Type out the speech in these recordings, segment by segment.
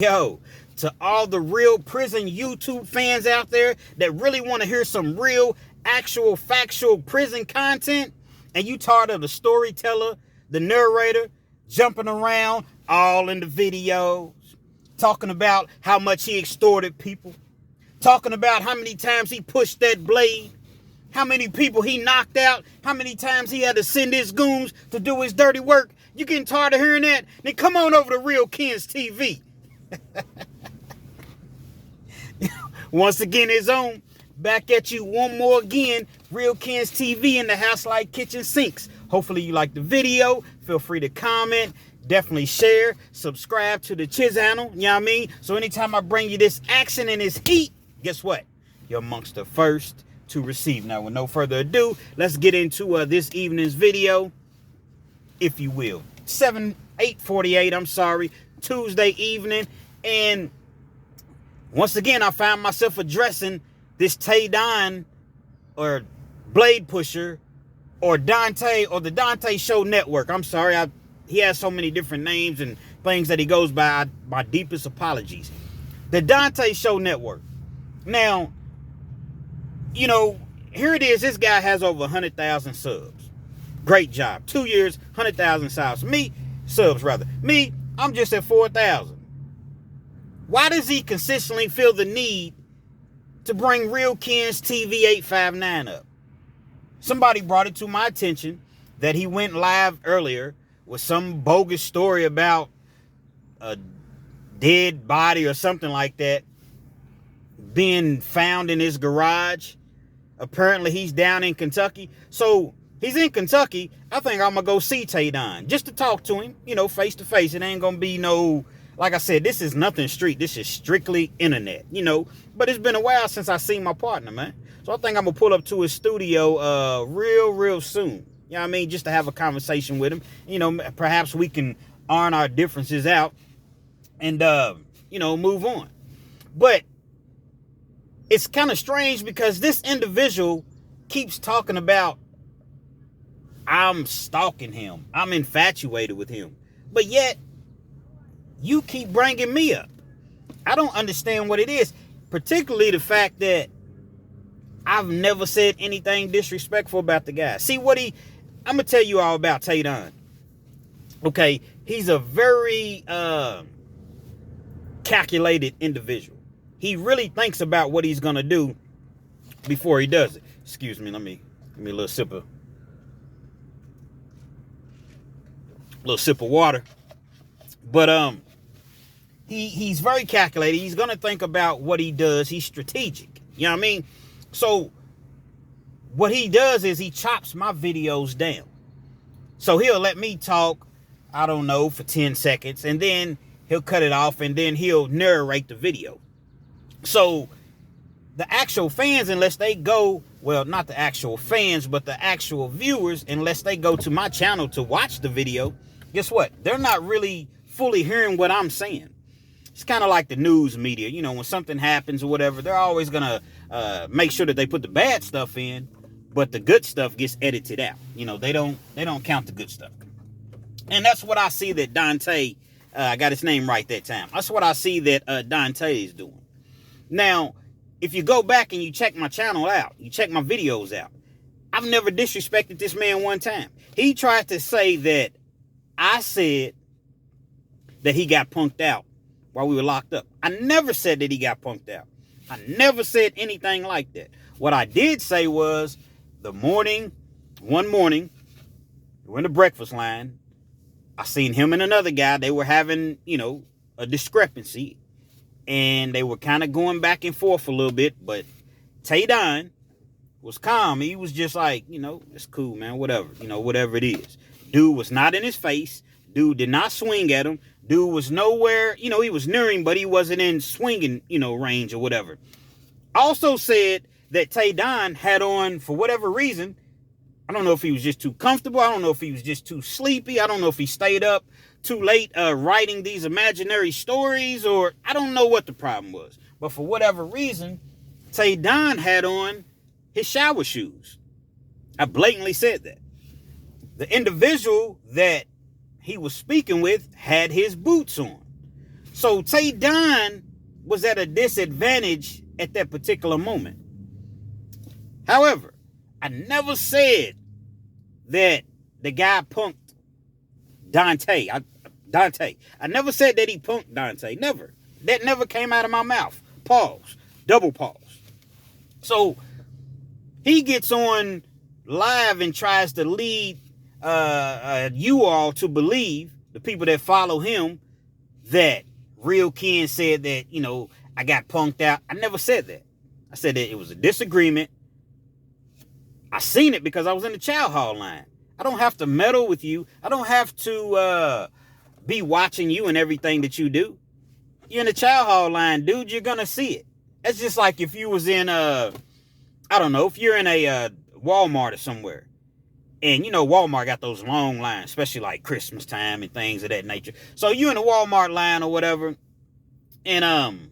Yo, to all the real prison YouTube fans out there that really want to hear some real, actual, factual prison content, and you tired of the storyteller, the narrator, jumping around all in the videos, talking about how much he extorted people, talking about how many times he pushed that blade, how many people he knocked out, how many times he had to send his goons to do his dirty work. You getting tired of hearing that? Then come on over to Real Kens TV. Once again, his own. Back at you one more again. Real Kens TV in the house like kitchen sinks. Hopefully you like the video. Feel free to comment. Definitely share. Subscribe to the channel. You know what I mean? So anytime I bring you this action and this heat, guess what? You're amongst the first to receive. Now, with no further ado, let's get into this evening's video, if you will. 8:48, I'm sorry. Tuesday evening. And once again, I found myself addressing this Tay or Blade Pusher or Dante or the Donta Show Network. I'm sorry. He has so many different names and things that he goes by. My deepest apologies. The Donta Show Network. Now, you know, here it is. This guy has over 100,000 subs. Great job. 2 years, 100,000 subs. Subs rather. Me, I'm just at 4,000. Why does he consistently feel the need to bring Real Kens TV 859 up? Somebody brought it to my attention that he went live earlier with some bogus story about a dead body or something like that being found in his garage. Apparently he's down in Kentucky. So he's in Kentucky. I think I'm going to go see Tay just to talk to him, you know, face to face. It ain't going to be no, like I said, this is nothing street. This is strictly internet, you know. But it's been a while since I seen my partner, man. So I think I'm going to pull up to his studio real soon. You know what I mean? Just to have a conversation with him. You know, perhaps we can iron our differences out and, you know, move on. But it's kind of strange because this individual keeps talking about, I'm stalking him. I'm infatuated with him. But yet, you keep bringing me up. I don't understand what it is. Particularly the fact that I've never said anything disrespectful about the guy. See what I'm going to tell you all about Tay. Okay, he's a very calculated individual. He really thinks about what he's going to do before he does it. Excuse me, give me a little sip of water. But he's very calculated. He's going to think about what he does. He's strategic. You know what I mean? So what he does is he chops my videos down. So he'll let me talk, I don't know, for 10 seconds. And then he'll cut it off and then he'll narrate the video. So the actual fans, unless they go, well, not the actual fans, but the actual viewers, unless they go to my channel to watch the video, guess what? They're not really fully hearing what I'm saying. It's kind of like the news media. You know, when something happens or whatever, they're always going to make sure that they put the bad stuff in, but the good stuff gets edited out. You know, they don't count the good stuff. And that's what I see that Dante, I got his name right that time. That's what I see that Dante is doing. Now, if you go back and you check my channel out, you check my videos out, I've never disrespected this man one time. He tried to say that I said that he got punked out while we were locked up. I never said that he got punked out. I never said anything like that. What I did say was one morning, we were in the breakfast line. I seen him and another guy. They were having, you know, a discrepancy. And they were kind of going back and forth a little bit. But Tay was calm. He was just like, you know, it's cool, man, whatever. You know, whatever it is. Dude was not in his face. Dude did not swing at him. Dude was nowhere, you know, he was near him, but he wasn't in swinging, you know, range or whatever. Also said that Tay had on, for whatever reason, I don't know if he was just too comfortable. I don't know if he was just too sleepy. I don't know if he stayed up too late writing these imaginary stories, or I don't know what the problem was. But for whatever reason, Tay had on his shower shoes. I blatantly said that. The individual that he was speaking with had his boots on. So Tay Don was at a disadvantage at that particular moment. However, I never said that the guy punked Dante. I never said that he punked Dante. Never. That never came out of my mouth. Pause. Double pause. So he gets on live and tries to lead you all to believe, the people that follow him, that Real Ken said that, I got punked out. I never said that. I said that it was a disagreement. I seen it because I was in the chow hall line. I don't have to meddle with you. I don't have to be watching you and everything that you do. You're in the chow hall line, dude. You're going to see it. It's just like if you was in, if you're in a Walmart or somewhere. And, Walmart got those long lines, especially like Christmas time and things of that nature. So you in the Walmart line or whatever, and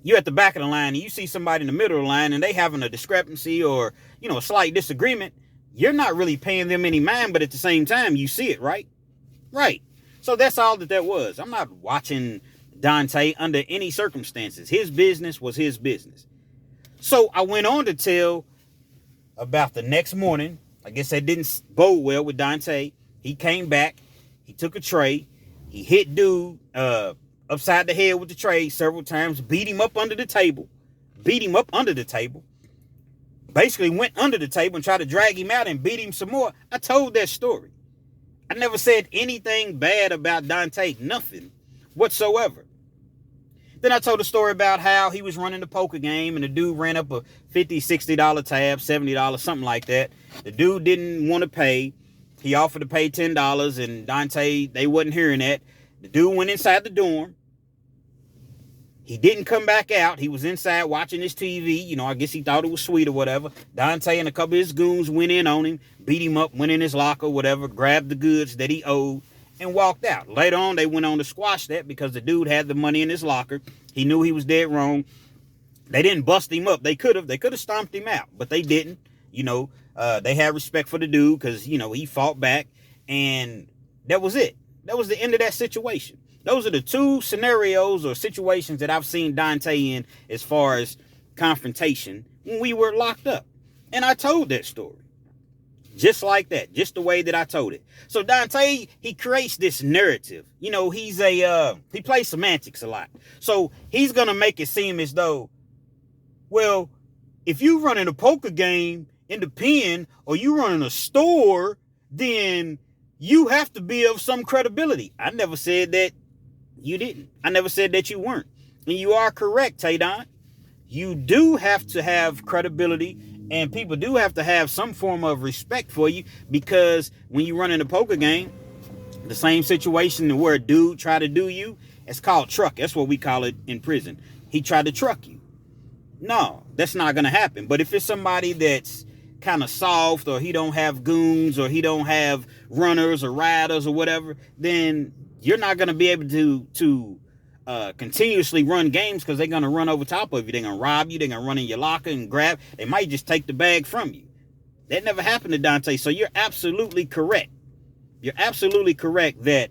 you at the back of the line and you see somebody in the middle of the line and they having a discrepancy or, a slight disagreement. You're not really paying them any mind, but at the same time, you see it, right? Right. So that's all that was. I'm not watching Dante under any circumstances. His business was his business. So I went on to tell about the next morning. I guess that didn't bode well with Dante. He came back. He took a tray. He hit dude upside the head with the tray several times. Beat him up under the table. Basically went under the table and tried to drag him out and beat him some more. I told that story. I never said anything bad about Dante. Nothing whatsoever. Then I told a story about how he was running the poker game and the dude ran up a $50, $60 tab, $70, something like that. The dude didn't want to pay. He offered to pay $10 and Dante, they wasn't hearing that. The dude went inside the dorm. He didn't come back out. He was inside watching his TV. I guess he thought it was sweet or whatever. Dante and a couple of his goons went in on him, beat him up, went in his locker, whatever, grabbed the goods that he owed, and walked out. Later on, they went on to squash that because the dude had the money in his locker. He knew he was dead wrong. They didn't bust him up. They could have stomped him out, but they didn't. They had respect for the dude because, he fought back, and that was it. That was the end of that situation. Those are the two scenarios or situations that I've seen Dante in as far as confrontation when we were locked up. And I told that story. Just like that. Just the way that I told it. So Dante, he creates this narrative. He plays semantics a lot. So he's going to make it seem as though, well, if you running a poker game in the pen or you running a store, then you have to be of some credibility. I never said that you didn't. I never said that you weren't. And you are correct, Taydon. You do have to have credibility and people do have to have some form of respect for you because when you run in a poker game, the same situation where a dude tried to do you, it's called truck. That's what we call it in prison. He tried to truck you. No, that's not going to happen. But if it's somebody that's kind of soft or he don't have goons or he don't have runners or riders or whatever, then you're not going to be able to continuously run games because they're going to run over top of you. They're going to rob you. They're going to run in your locker and grab. They might just take the bag from you. That never happened to Dante. So you're absolutely correct. You're absolutely correct that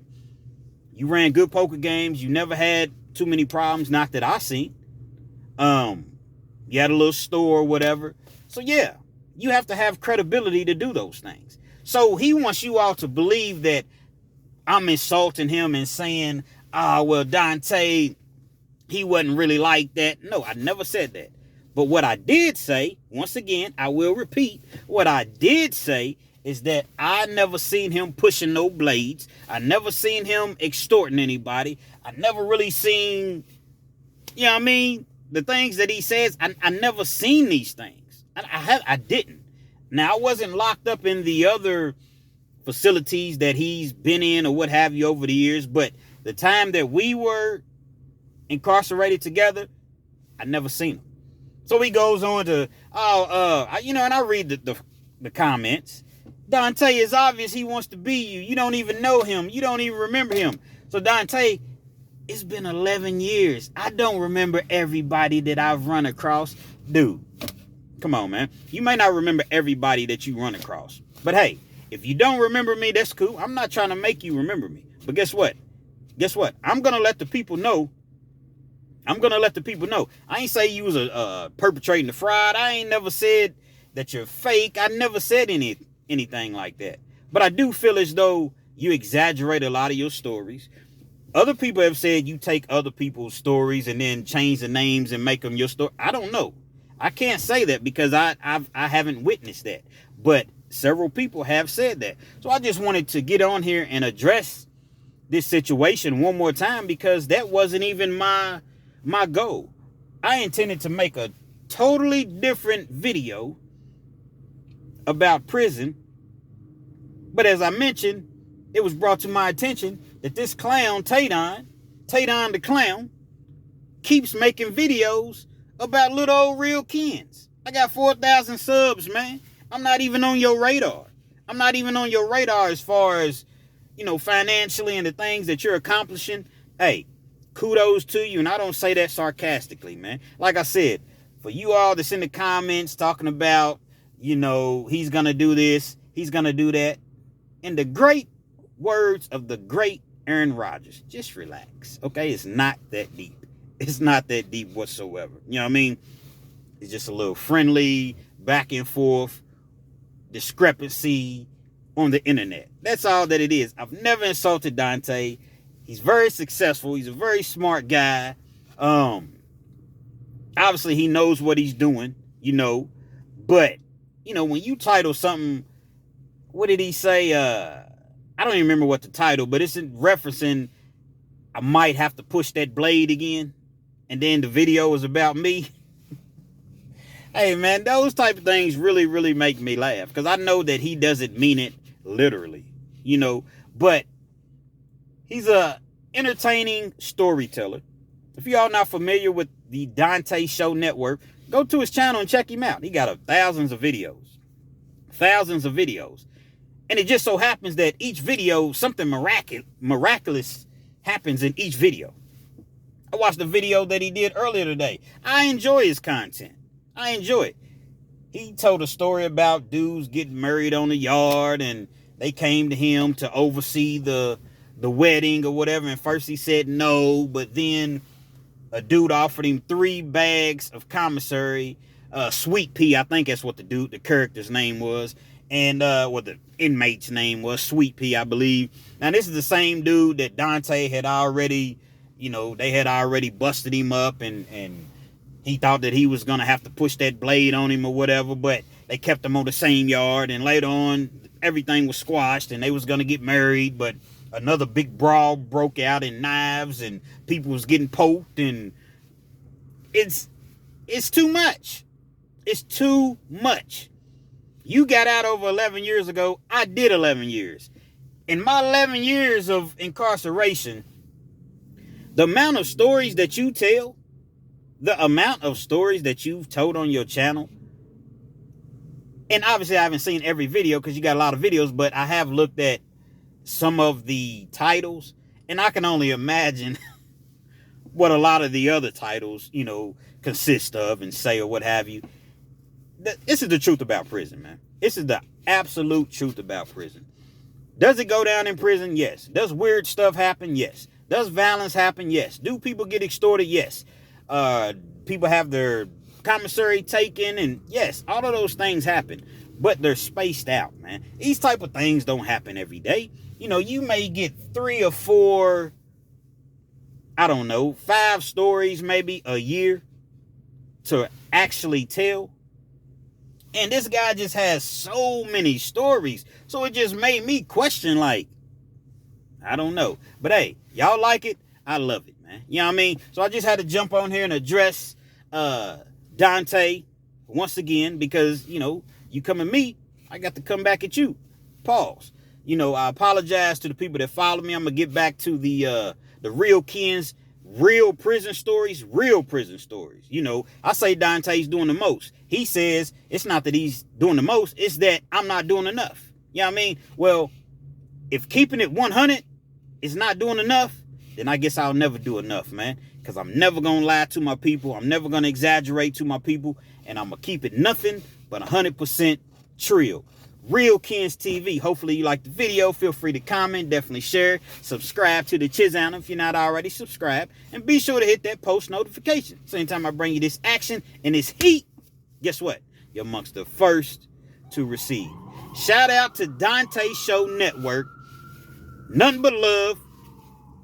you ran good poker games. You never had too many problems. Not that I seen. You had a little store or whatever. So yeah, you have to have credibility to do those things. So he wants you all to believe that I'm insulting him and saying, well, Dante, he wasn't really like that. No, I never said that. But what I did say, once again, I will repeat, what I did say is that I never seen him pushing no blades. I never seen him extorting anybody. I never really seen, the things that he says. I never seen these things. I didn't. Now, I wasn't locked up in the other facilities that he's been in or what have you over the years, but the time that we were incarcerated together, I never seen him. So he goes on to, and I read the comments. Dante, is obvious he wants to be you. You don't even know him. You don't even remember him. So Dante, it's been 11 years. I don't remember everybody that I've run across. Dude, come on, man. You may not remember everybody that you run across. But hey, if you don't remember me, that's cool. I'm not trying to make you remember me. But guess what? guess what? I'm going to let the people know. I'm going to let the people know. I ain't say you was perpetrating the fraud. I ain't never said that you're fake. I never said anything like that. But I do feel as though you exaggerate a lot of your stories. Other people have said you take other people's stories and then change the names and make them your story. I don't know. I can't say that because I haven't witnessed that. But several people have said that. So I just wanted to get on here and address this situation one more time because that wasn't even my goal. I intended to make a totally different video about prison. But as I mentioned, it was brought to my attention that this clown, Tadon the clown, keeps making videos about little old real Kens. I got 4,000 subs, man. I'm not even on your radar. I'm not even on your radar as far as, financially and the things that you're accomplishing. Hey, kudos to you. And I don't say that sarcastically, man. Like I said, for you all that's in the comments talking about, he's going to do this, he's going to do that. In the great words of the great Aaron Rodgers, just relax, okay? It's not that deep. It's not that deep whatsoever. You know what I mean? It's just a little friendly, back and forth discrepancy on the internet. That's all that it is. I've never insulted Dante. He's very successful. He's a very smart guy. Obviously, he knows what he's doing, But, when you title something, what did he say? I don't even remember what the title, but it's referencing I might have to push that blade again. And then the video was about me. Hey, man, those type of things really, really make me laugh. Because I know that he doesn't mean it literally, But he's a entertaining storyteller. If y'all not familiar with the Donta Show Network, go to his channel and check him out. He got thousands of videos. Thousands of videos. And it just so happens that each video, something miraculous happens in each video. I watched the video that he did earlier today. I enjoy his content. I enjoy it. He told a story about dudes getting married on the yard and they came to him to oversee the wedding or whatever. And first he said no, but then a dude offered him 3 bags of commissary, Sweet Pea, I think that's what the character's name was. And what the inmate's name was, Sweet Pea, I believe. Now, this is the same dude that Dante had already, they had already busted him up and he thought that he was going to have to push that blade on him or whatever, but they kept him on the same yard. And later on, everything was squashed and they was going to get married, but another big brawl broke out in knives and people was getting poked, and it's too much. It's too much. You got out over 11 years ago. I did 11 years. In my 11 years of incarceration, the amount of stories that you tell, the amount of stories that you've told on your channel, and obviously I haven't seen every video because you got a lot of videos, but I have looked at some of the titles, and I can only imagine what a lot of the other titles, consist of and say or what have you. This is the truth about prison, man. This is the absolute truth about prison. Does it go down in prison? Yes. Does weird stuff happen? Yes. Does violence happen? Yes. Do people get extorted? Yes. People have their commissary taken, and yes, all of those things happen. But they're spaced out, man. These type of things don't happen every day. You may get 3 or 4, 5 stories maybe a year to actually tell. And this guy just has so many stories. So it just made me question, I don't know. But hey, y'all like it? I love it, man. You know what I mean? So I just had to jump on here and address Dante once again because, you come at me, I got to come back at you. Pause. I apologize to the people that follow me. I'm going to get back to the real Kens, real prison stories. I say Dante's doing the most. He says it's not that he's doing the most, it's that I'm not doing enough. You know what I mean? Well, if keeping it 100 is not doing enough, then I guess I'll never do enough, man. Because I'm never going to lie to my people. I'm never going to exaggerate to my people. And I'm going to keep it nothing but 100% trill. Real Kens TV. Hopefully you like the video. Feel free to comment. Definitely share. Subscribe to the channel if you're not already subscribed. And be sure to hit that post notification. So anytime I bring you this action and this heat, guess what? You're amongst the first to receive. Shout out to Donta Show Network. Nothing but love.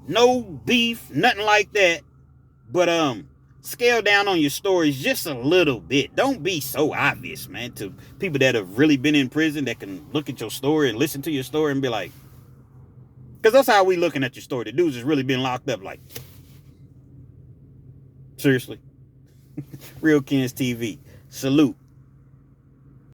No beef. Nothing like that. But scale down on your stories just a little bit. Don't be so obvious, man, to people that have really been in prison that can look at your story and listen to your story and be like, because that's how we looking at your story. The dudes has really been locked up. Like, seriously. Real Kens TV. Salute.